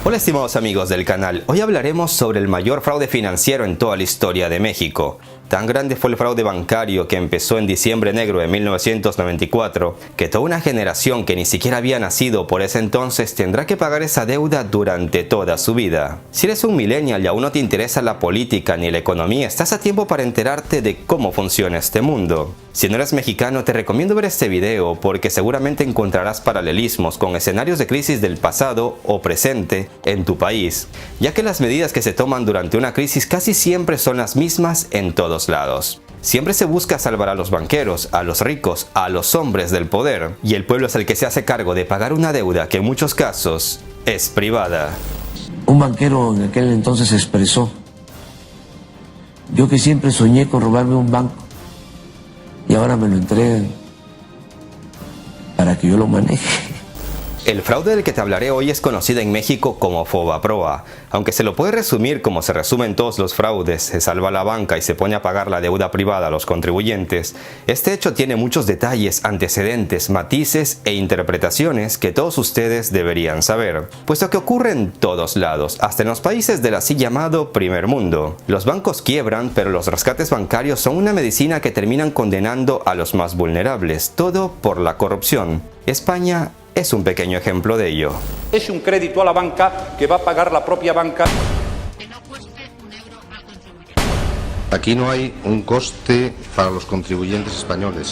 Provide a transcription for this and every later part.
Hola estimados amigos del canal, hoy hablaremos sobre el mayor fraude financiero en toda la historia de México. Tan grande fue el fraude bancario que empezó en Diciembre Negro de 1994, que toda una generación que ni siquiera había nacido por ese entonces tendrá que pagar esa deuda durante toda su vida. Si eres un millennial y aún no te interesa la política ni la economía, estás a tiempo para enterarte de cómo funciona este mundo. Si no eres mexicano, te recomiendo ver este video porque seguramente encontrarás paralelismos con escenarios de crisis del pasado o presente en tu país, ya que las medidas que se toman durante una crisis casi siempre son las mismas en todos lados. Siempre se busca salvar a los banqueros, a los ricos, a los hombres del poder, y el pueblo es el que se hace cargo de pagar una deuda que en muchos casos es privada. Un banquero en aquel entonces expresó: yo que siempre soñé con robarme un banco y ahora me lo entregan para que yo lo maneje. El fraude del que te hablaré hoy es conocido en México como Fobaproa. Aunque se lo puede resumir como se resumen todos los fraudes, se salva la banca y se pone a pagar la deuda privada a los contribuyentes, este hecho tiene muchos detalles, antecedentes, matices e interpretaciones que todos ustedes deberían saber, puesto que ocurre en todos lados, hasta en los países del así llamado primer mundo. Los bancos quiebran, pero los rescates bancarios son una medicina que terminan condenando a los más vulnerables, todo por la corrupción. España es un pequeño ejemplo de ello. Es un crédito a la banca que va a pagar la propia banca. Que no cueste un euro al contribuyente. Aquí no hay un coste para los contribuyentes españoles.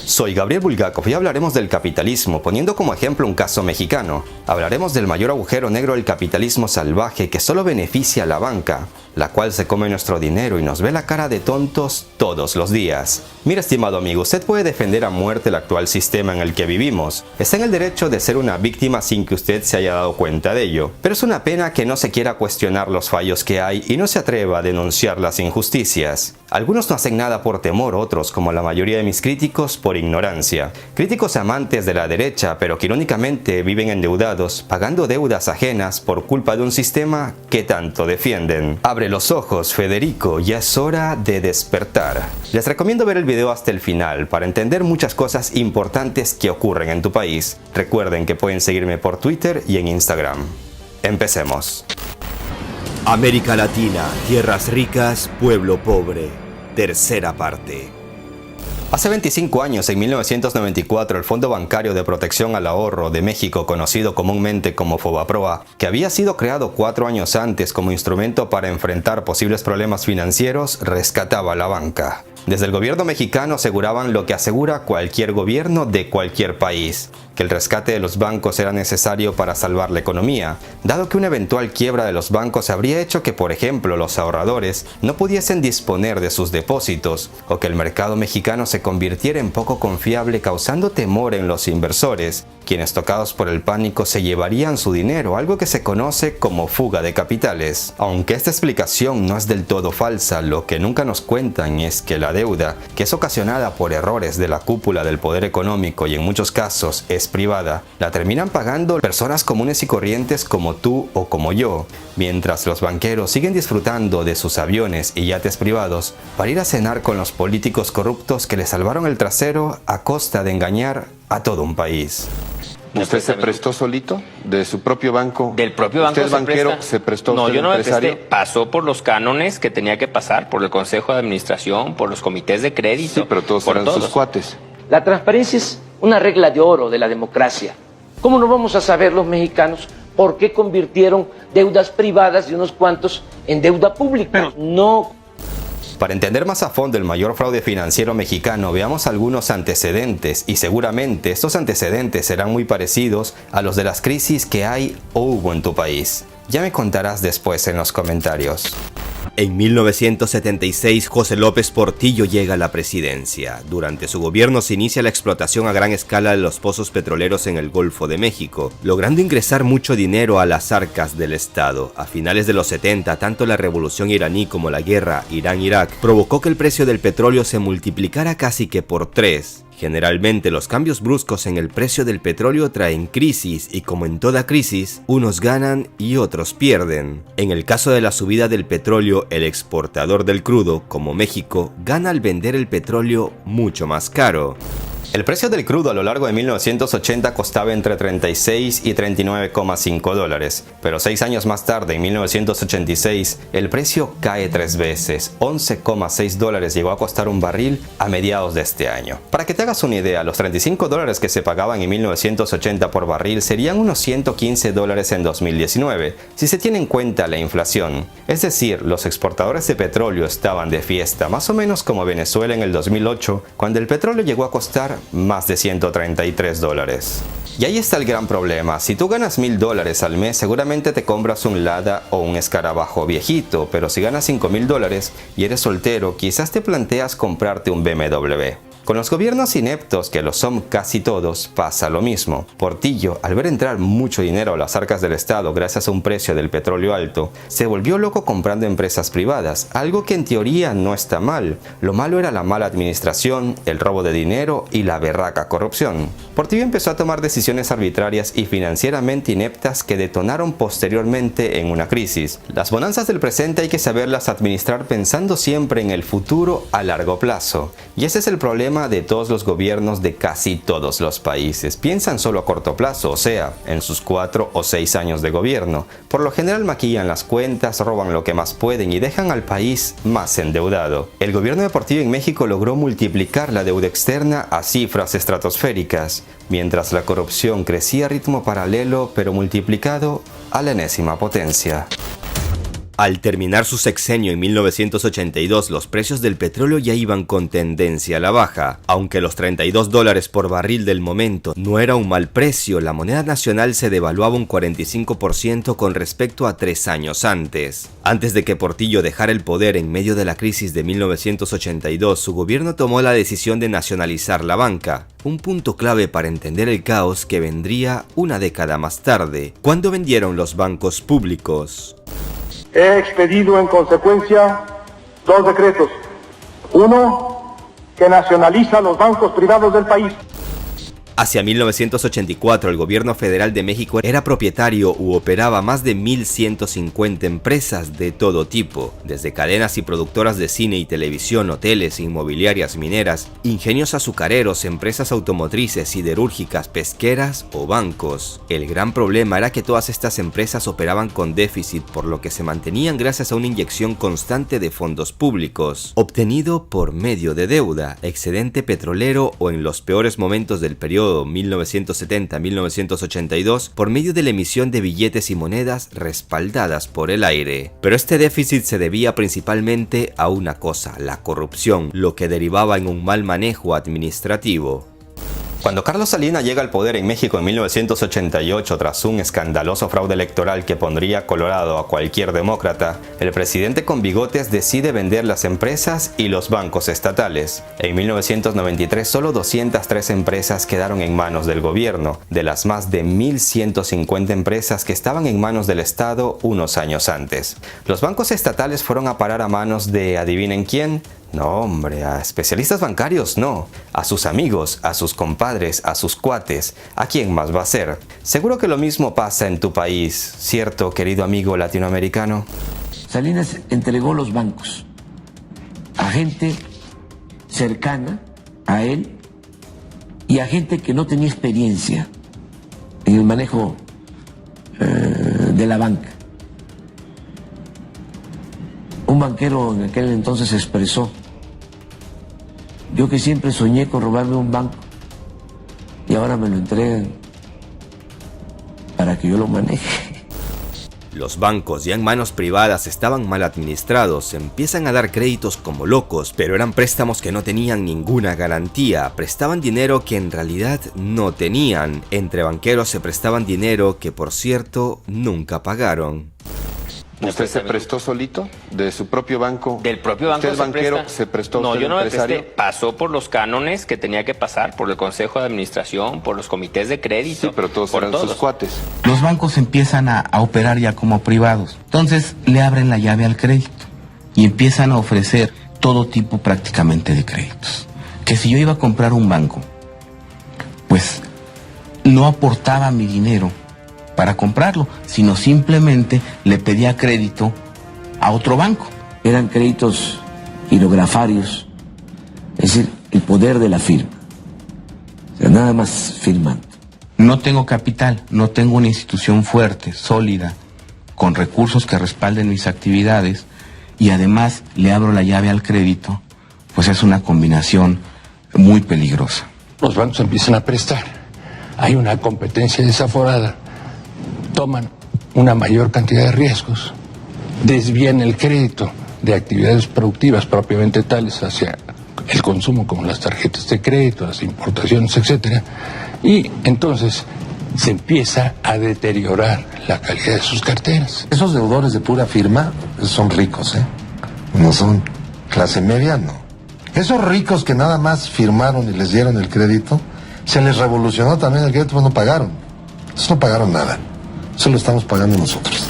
Soy Gabriel Bulgakov y hablaremos del capitalismo, poniendo como ejemplo un caso mexicano. Hablaremos del mayor agujero negro del capitalismo salvaje que solo beneficia a la banca, la cual se come nuestro dinero y nos ve la cara de tontos todos los días. Mira, estimado amigo, usted puede defender a muerte el actual sistema en el que vivimos. Está en el derecho de ser una víctima sin que usted se haya dado cuenta de ello. Pero es una pena que no se quiera cuestionar los fallos que hay y no se atreva a denunciar las injusticias. Algunos no hacen nada por temor, otros, como la mayoría de mis críticos, por ignorancia. Críticos amantes de la derecha, pero que irónicamente viven endeudados, pagando deudas ajenas por culpa de un sistema que tanto defienden. Abre los ojos, Federico, ya es hora de despertar. Les recomiendo ver el video hasta el final para entender muchas cosas importantes que ocurren en tu país. Recuerden que pueden seguirme por Twitter y en Instagram. Empecemos. América Latina, tierras ricas, pueblo pobre. Tercera parte. Hace 25 años, en 1994, el Fondo Bancario de Protección al Ahorro de México, conocido comúnmente como Fobaproa, que había sido creado 4 años antes como instrumento para enfrentar posibles problemas financieros, rescataba a la banca. Desde el gobierno mexicano aseguraban lo que asegura cualquier gobierno de cualquier país, que el rescate de los bancos era necesario para salvar la economía, dado que una eventual quiebra de los bancos habría hecho que, por ejemplo, los ahorradores no pudiesen disponer de sus depósitos, o que el mercado mexicano se convirtiera en poco confiable, causando temor en los inversores, quienes tocados por el pánico se llevarían su dinero, algo que se conoce como fuga de capitales. Aunque esta explicación no es del todo falsa, lo que nunca nos cuentan es que la deuda, que es ocasionada por errores de la cúpula del poder económico y en muchos casos es privada, la terminan pagando personas comunes y corrientes como tú o como yo, mientras los banqueros siguen disfrutando de sus aviones y yates privados para ir a cenar con los políticos corruptos que le salvaron el trasero a costa de engañar a todo un país. ¿Usted se prestó solito de su propio banco? Del propio banco. ¿Usted banquero se prestó? No, ¿usted yo no me empresario? presté. Pasó por los cánones que tenía que pasar, por el Consejo de Administración, por los comités de crédito. Sí, pero todos por eran sus cuates. La transparencia es una regla de oro de la democracia. ¿Cómo no vamos a saber los mexicanos por qué convirtieron deudas privadas de unos cuantos en deuda pública? No. Para entender más a fondo el mayor fraude financiero mexicano, veamos algunos antecedentes, y seguramente estos antecedentes serán muy parecidos a los de las crisis que hay o hubo en tu país. Ya me contarás después en los comentarios. En 1976, José López Portillo llega a la presidencia. Durante su gobierno se inicia la explotación a gran escala de los pozos petroleros en el Golfo de México, logrando ingresar mucho dinero a las arcas del Estado. A finales de los 70, tanto la revolución iraní como la guerra Irán-Irak provocó que el precio del petróleo se multiplicara casi que por 3. Generalmente los cambios bruscos en el precio del petróleo traen crisis y, como en toda crisis, unos ganan y otros pierden. En el caso de la subida del petróleo, el exportador del crudo, como México, gana al vender el petróleo mucho más caro. El precio del crudo a lo largo de 1980 costaba entre 36 y 39,5 dólares, pero 6 años más tarde, en 1986, el precio cae 3 veces, 11,6 dólares llegó a costar un barril a mediados de este año. Para que te hagas una idea, los 35 dólares que se pagaban en 1980 por barril serían unos 115 dólares en 2019, si se tiene en cuenta la inflación. Es decir, los exportadores de petróleo estaban de fiesta, más o menos como Venezuela en el 2008, cuando el petróleo llegó a costar más de 133 dólares. Y ahí está el gran problema. Si tú ganas $1000 al mes, seguramente te compras un Lada o un escarabajo viejito, pero si ganas $5000 y eres soltero, quizás te planteas comprarte un BMW. Con los gobiernos ineptos, que lo son casi todos, pasa lo mismo. Portillo, al ver entrar mucho dinero a las arcas del Estado gracias a un precio del petróleo alto, se volvió loco comprando empresas privadas, algo que en teoría no está mal. Lo malo era la mala administración, el robo de dinero y la berraca corrupción. Portillo empezó a tomar decisiones arbitrarias y financieramente ineptas que detonaron posteriormente en una crisis. Las bonanzas del presente hay que saberlas administrar pensando siempre en el futuro a largo plazo. Y ese es el problema de todos los gobiernos de casi todos los países. Piensan solo a corto plazo, o sea, en sus 4 o 6 años de gobierno. Por lo general maquillan las cuentas, roban lo que más pueden y dejan al país más endeudado. El gobierno de Portillo en México logró multiplicar la deuda externa a cifras estratosféricas, mientras la corrupción crecía a ritmo paralelo pero multiplicado a la enésima potencia. Al terminar su sexenio en 1982, los precios del petróleo ya iban con tendencia a la baja. Aunque los 32 dólares por barril del momento no era un mal precio, la moneda nacional se devaluaba un 45% con respecto a 3 años antes. Antes de que Portillo dejara el poder en medio de la crisis de 1982, su gobierno tomó la decisión de nacionalizar la banca, un punto clave para entender el caos que vendría una década más tarde, cuando vendieron los bancos públicos. He expedido en consecuencia 2 decretos. Uno, que nacionaliza los bancos privados del país. Hacia 1984, el gobierno federal de México era propietario u operaba más de 1.150 empresas de todo tipo, desde cadenas y productoras de cine y televisión, hoteles, inmobiliarias, mineras, ingenios azucareros, empresas automotrices, siderúrgicas, pesqueras o bancos. El gran problema era que todas estas empresas operaban con déficit, por lo que se mantenían gracias a una inyección constante de fondos públicos, obtenido por medio de deuda, excedente petrolero o, en los peores momentos del periodo 1970-1982, por medio de la emisión de billetes y monedas respaldadas por el aire. Pero este déficit se debía principalmente a una cosa, la corrupción, lo que derivaba en un mal manejo administrativo. Cuando Carlos Salinas llega al poder en México en 1988 tras un escandaloso fraude electoral que pondría colorado a cualquier demócrata, el presidente con bigotes decide vender las empresas y los bancos estatales. En 1993 solo 203 empresas quedaron en manos del gobierno, de las más de 1.150 empresas que estaban en manos del Estado unos años antes. Los bancos estatales fueron a parar a manos de ¿adivinen quién? No, hombre, a especialistas bancarios no, a sus amigos, a sus compadres, a sus cuates, ¿a quién más va a ser? Seguro que lo mismo pasa en tu país, ¿cierto, querido amigo latinoamericano? Salinas entregó los bancos a gente cercana a él y a gente que no tenía experiencia en el manejo de la banca. Un banquero en aquel entonces expresó: yo que siempre soñé con robarme un banco y ahora me lo entregan para que yo lo maneje. Los bancos, ya en manos privadas, estaban mal administrados, empiezan a dar créditos como locos, pero eran préstamos que no tenían ninguna garantía, prestaban dinero que en realidad no tenían, entre banqueros se prestaban dinero que, por cierto, nunca pagaron. ¿Usted se prestó solito de su propio banco? Del propio banco. ¿Usted banquero se prestó? No, ¿usted yo no me empresario? presté. Pasó por los cánones que tenía que pasar, por el Consejo de Administración, por los comités de crédito. Sí, pero todos eran sus cuates. Los bancos empiezan a operar ya como privados. Entonces le abren la llave al crédito y empiezan a ofrecer todo tipo prácticamente de créditos. Que si yo iba a comprar un banco, pues no aportaba mi dinero para comprarlo, sino simplemente le pedía crédito a otro banco. Eran créditos girografarios, es decir, el poder de la firma. nada más firmando. No tengo capital, no tengo una institución fuerte, sólida, con recursos que respalden mis actividades y además le abro la llave al crédito, pues es una combinación muy peligrosa. Los bancos empiezan a prestar, hay una competencia desaforada, toman una mayor cantidad de riesgos, desvían el crédito de actividades productivas propiamente tales hacia el consumo, como las tarjetas de crédito, las importaciones, etcétera, y entonces se empieza a deteriorar la calidad de sus carteras. Esos deudores de pura firma son ricos, ¿eh? No son clase media, no. Esos ricos que nada más firmaron y les dieron el crédito, se les revolucionó también el crédito, pues no pagaron. Esos no pagaron nada. Eso lo estamos pagando nosotros.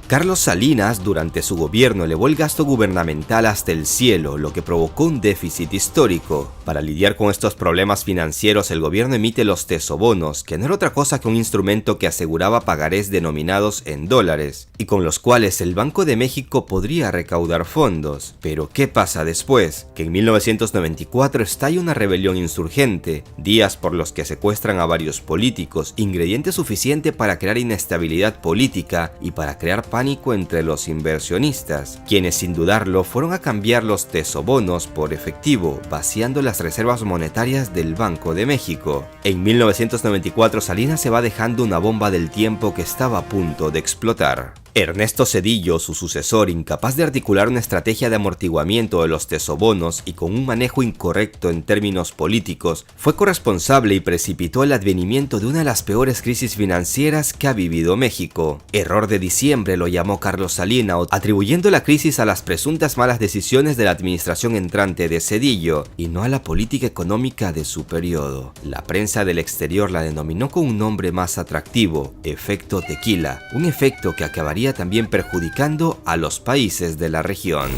Carlos Salinas, durante su gobierno, elevó el gasto gubernamental hasta el cielo, lo que provocó un déficit histórico. Para lidiar con estos problemas financieros, el gobierno emite los tesobonos, que no era otra cosa que un instrumento que aseguraba pagarés denominados en dólares, y con los cuales el Banco de México podría recaudar fondos. Pero ¿qué pasa después? Que en 1994 estalla una rebelión insurgente, días por los que secuestran a varios políticos, ingrediente suficiente para crear inestabilidad política y para crear pánico entre los inversionistas, quienes sin dudarlo fueron a cambiar los tesobonos por efectivo, vaciando las reservas monetarias del Banco de México. En 1994 Salinas se va dejando una bomba del tiempo que estaba a punto de explotar. Ernesto Zedillo, su sucesor, incapaz de articular una estrategia de amortiguamiento de los tesobonos y con un manejo incorrecto en términos políticos, fue corresponsable y precipitó el advenimiento de una de las peores crisis financieras que ha vivido México. Error de diciembre lo llamó Carlos Salinas, atribuyendo la crisis a las presuntas malas decisiones de la administración entrante de Zedillo y no a la política económica de su periodo. La prensa del exterior la denominó con un nombre más atractivo: efecto tequila, un efecto que acabaría también perjudicando a los países de la región.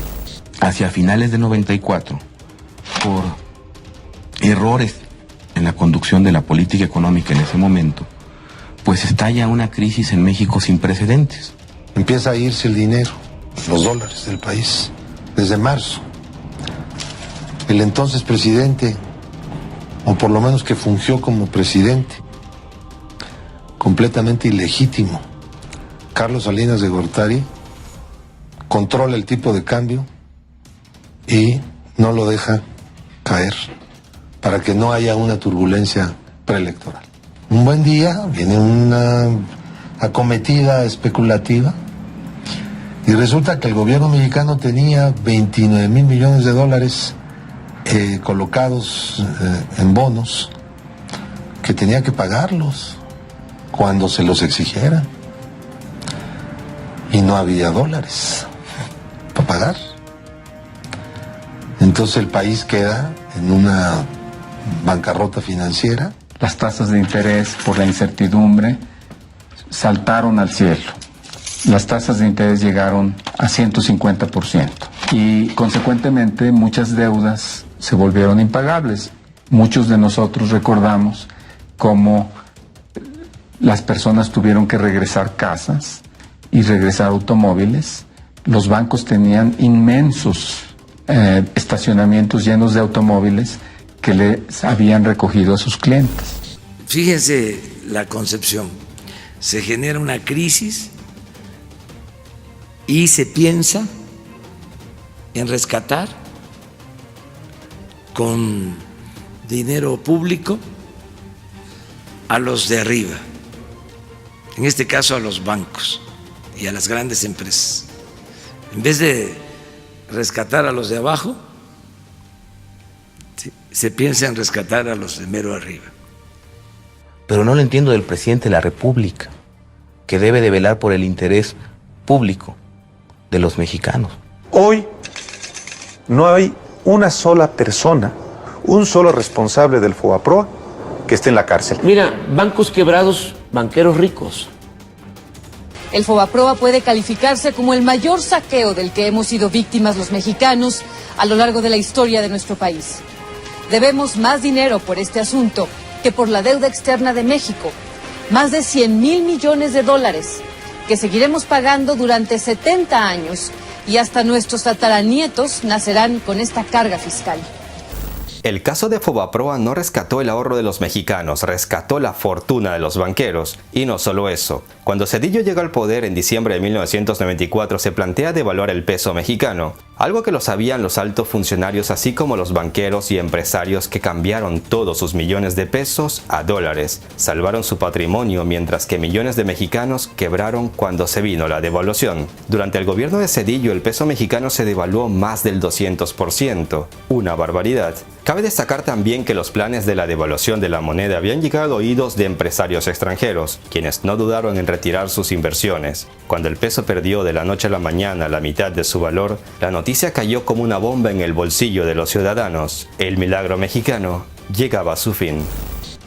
Hacia finales de 94, por errores en la conducción de la política económica en ese momento, pues estalla una crisis en México sin precedentes. Empieza a irse el dinero, los dólares del país, desde marzo. El entonces presidente, o por lo menos que fungió como presidente, completamente ilegítimo, Carlos Salinas de Gortari, controla el tipo de cambio y no lo deja caer para que no haya una turbulencia preelectoral. Un buen día viene una acometida especulativa y resulta que el gobierno mexicano tenía 29,000 millones de dólares colocados en bonos que tenía que pagarlos cuando se los exigiera. Y no había dólares para pagar. Entonces el país queda en una bancarrota financiera. Las tasas de interés, por la incertidumbre, saltaron al cielo. Las tasas de interés llegaron a 150% y consecuentemente muchas deudas se volvieron impagables. Muchos de nosotros recordamos cómo las personas tuvieron que regresar casas y regresar automóviles. Los bancos tenían inmensos estacionamientos llenos de automóviles que les habían recogido a sus clientes. Fíjense la concepción. Se genera una crisis y se piensa en rescatar con dinero público a los de arriba, en este caso a los bancos y a las grandes empresas. En vez de rescatar a los de abajo, se piensa en rescatar a los de mero arriba. Pero no lo entiendo del presidente de la República, que debe de velar por el interés público de los mexicanos. Hoy no hay una sola persona, un solo responsable del FOBAPROA que esté en la cárcel. Mira, bancos quebrados, banqueros ricos. El FOBAPROA puede calificarse como el mayor saqueo del que hemos sido víctimas los mexicanos a lo largo de la historia de nuestro país. Debemos más dinero por este asunto que por la deuda externa de México, más de 100,000 millones de dólares, que seguiremos pagando durante 70 años y hasta nuestros tataranietos nacerán con esta carga fiscal. El caso de Fobaproa no rescató el ahorro de los mexicanos, rescató la fortuna de los banqueros. Y no solo eso. Cuando Zedillo llega al poder en diciembre de 1994 se plantea devaluar el peso mexicano, algo que lo sabían los altos funcionarios así como los banqueros y empresarios que cambiaron todos sus millones de pesos a dólares, salvaron su patrimonio mientras que millones de mexicanos quebraron cuando se vino la devaluación. Durante el gobierno de Zedillo el peso mexicano se devaluó más del 200%, una barbaridad. Cabe destacar también que los planes de la devaluación de la moneda habían llegado a oídos de empresarios extranjeros, quienes no dudaron en retirar sus inversiones. Cuando el peso perdió de la noche a la mañana la mitad de su valor, la noticia cayó como una bomba en el bolsillo de los ciudadanos. El milagro mexicano llegaba a su fin.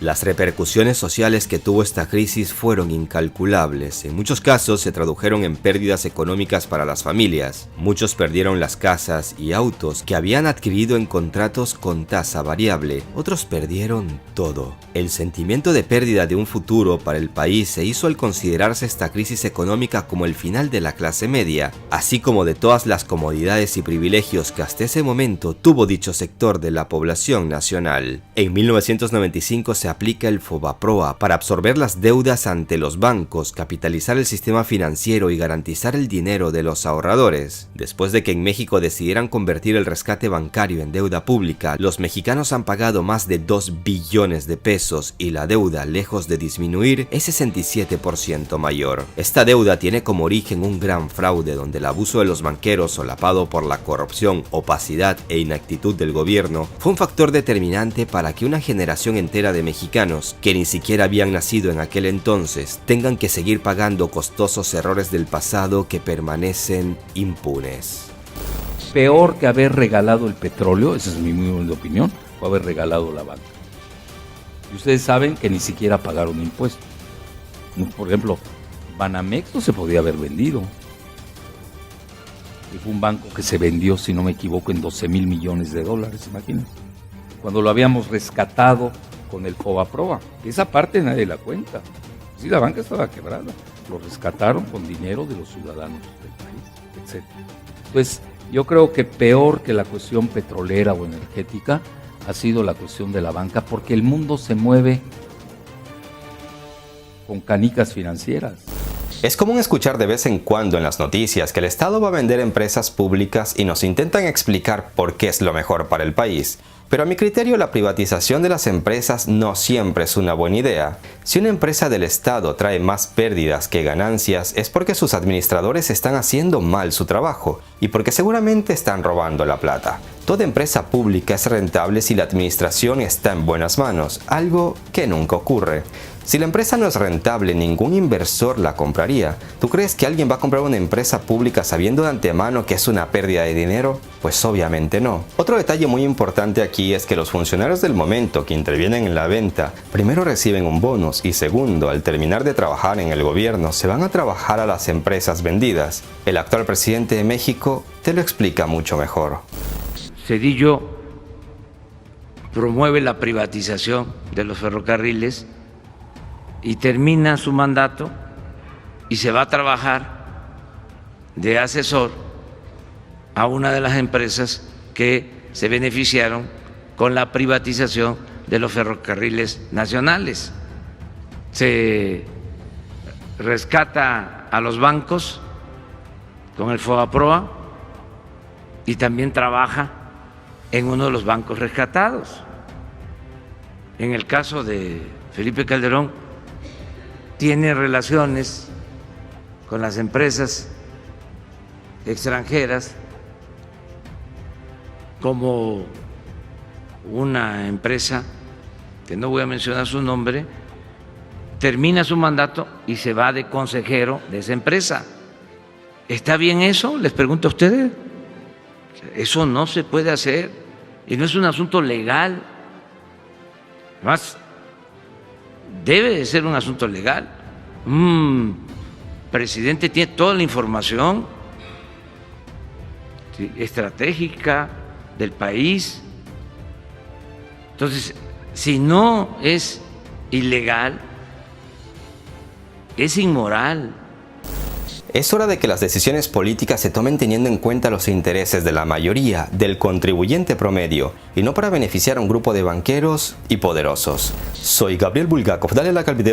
Las repercusiones sociales que tuvo esta crisis fueron incalculables. En muchos casos se tradujeron en pérdidas económicas para las familias. Muchos perdieron las casas y autos que habían adquirido en contratos con tasa variable. Otros perdieron todo. El sentimiento de pérdida de un futuro para el país se hizo al considerarse esta crisis económica como el final de la clase media, así como de todas las comodidades y privilegios que hasta ese momento tuvo dicho sector de la población nacional. En 1995 se aplica el Fobaproa para absorber las deudas ante los bancos, capitalizar el sistema financiero y garantizar el dinero de los ahorradores. Después de que en México decidieran convertir el rescate bancario en deuda pública, los mexicanos han pagado más de 2 billones de pesos y la deuda, lejos de disminuir, es 67% mayor. Esta deuda tiene como origen un gran fraude donde el abuso de los banqueros, solapado por la corrupción, opacidad e inactitud del gobierno, fue un factor determinante para que una generación entera de mexicanos que ni siquiera habían nacido en aquel entonces tengan que seguir pagando costosos errores del pasado que permanecen impunes. Peor que haber regalado el petróleo, esa es mi humilde opinión, fue haber regalado la banca. Y ustedes saben que ni siquiera pagaron impuestos. Por ejemplo, Banamex no se podía haber vendido. Y fue un banco que se vendió, si no me equivoco, en 12,000 millones de dólares, imagínense. Cuando lo habíamos rescatado con el Fobaproa. Esa parte nadie la cuenta. Sí, la banca estaba quebrada. Lo rescataron con dinero de los ciudadanos del país, etc. Pues yo creo que peor que la cuestión petrolera o energética ha sido la cuestión de la banca, porque el mundo se mueve con canicas financieras. Es común escuchar de vez en cuando en las noticias que el Estado va a vender empresas públicas y nos intentan explicar por qué es lo mejor para el país. Pero a mi criterio la privatización de las empresas no siempre es una buena idea. Si una empresa del Estado trae más pérdidas que ganancias es porque sus administradores están haciendo mal su trabajo y porque seguramente están robando la plata. Toda empresa pública es rentable si la administración está en buenas manos, algo que nunca ocurre. Si la empresa no es rentable, ningún inversor la compraría. ¿Tú crees que alguien va a comprar una empresa pública sabiendo de antemano que es una pérdida de dinero? Pues obviamente no. Otro detalle muy importante aquí es que los funcionarios del momento que intervienen en la venta, primero reciben un bonus y segundo, al terminar de trabajar en el gobierno, se van a trabajar a las empresas vendidas. El actual presidente de México te lo explica mucho mejor. Zedillo promueve la privatización de los ferrocarriles y termina su mandato y se va a trabajar de asesor a una de las empresas que se beneficiaron con la privatización de los ferrocarriles nacionales. Se rescata a los bancos con el Fobaproa y también trabaja en uno de los bancos rescatados. En el caso de Felipe Calderón, tiene relaciones con las empresas extranjeras, como una empresa, que no voy a mencionar su nombre, termina su mandato y se va de consejero de esa empresa. ¿Está bien eso? Les pregunto a ustedes. Eso no se puede hacer y no es un asunto legal. Además, debe de ser un asunto legal. Presidente tiene toda la información estratégica del país. Entonces, si no es ilegal, es inmoral. Es hora de que las decisiones políticas se tomen teniendo en cuenta los intereses de la mayoría, del contribuyente promedio, y no para beneficiar a un grupo de banqueros y poderosos. Soy Gabriel Bulgakov, dale like al video.